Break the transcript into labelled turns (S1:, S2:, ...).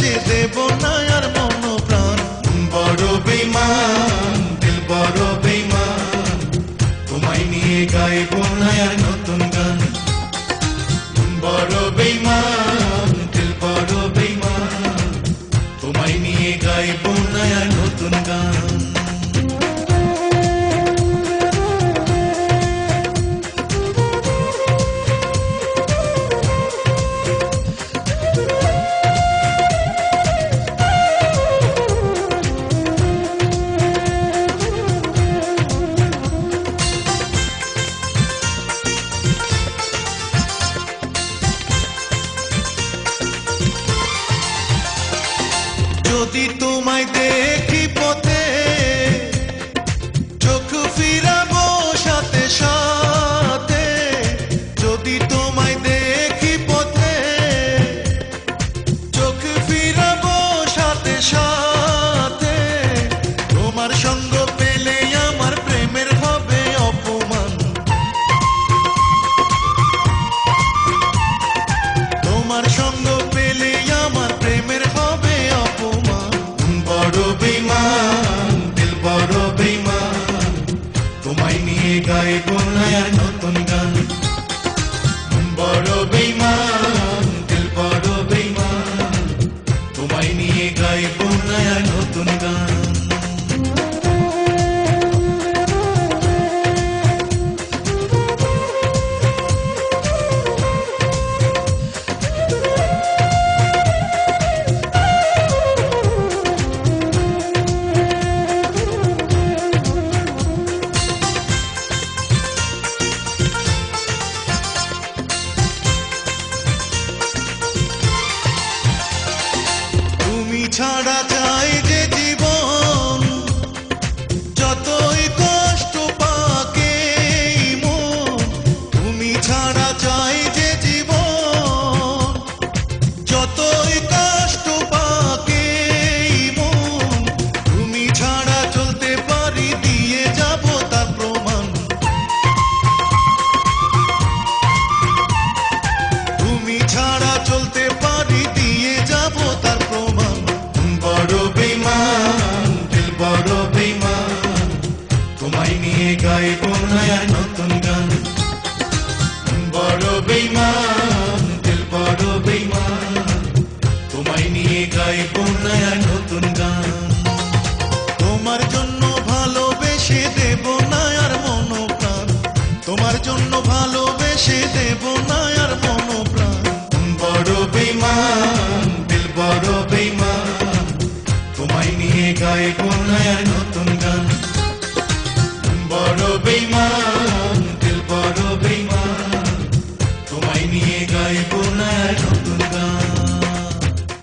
S1: ভালোবেসে দেব না আর মন প্রাণ। বড় বেঈমান দিল বড় বেঈমান, তোমায় নিয়ে গাইব না আর নতুন গান। বড় বেঈমান দিল বড় বেঈমান, তোমায় নিয়ে গাইব না আর নতুন গান। যদি তোমায় দেখি পথে, চোখ ফিরাবো সাথে সাথে। যদি তোমায় দেখি পথে, চোখ ফিরাবো সাথে সাথে। তোমার সঙ্গ পেলে আমার প্রেমের হবে অপমান। তোমার সঙ্গ পেলে আমার প্রেমের হবে অপমান। বড় বেঈমান দিল বড় বেঈমান, তোমায় নিয়ে গাইব না আর নতুন গান। বড় বেঈমান দিল বড় বেঈমান, তোমায় নিয়ে গাইব না আর নতুন গান। তুমি ছাড়া চাই যে জীবন, যতই কষ্ট পাকে মন। তুমি ছাড়া চাই যে জীবন, যতই কষ্ট পাকে মন। তুমি ছাড়া চলতে পারি দিয়ে যাব তার প্রমাণ। তুমি ছাড়া চলতে পারি দিয়ে যাব তার প্রমাণ। বড় বেঈমান দিল বড় বেঈমান, তোমায় নিয়ে গাইব না আর নতুন গান। বড় বেঈমান দিল বড় বেঈমান, তোমায় নিয়ে গাইব না আর নতুন গান। তোমার জন্য ভালোবেসে দেব না আর মন প্রাণ। তোমার জন্য ভালোবেসে দেব না আর মন প্রাণ। বড় বেঈমান দিল বড় বেঈমান, তোমায় নিয়ে গাইব না আর নতুন গান। বড় বেঈমান।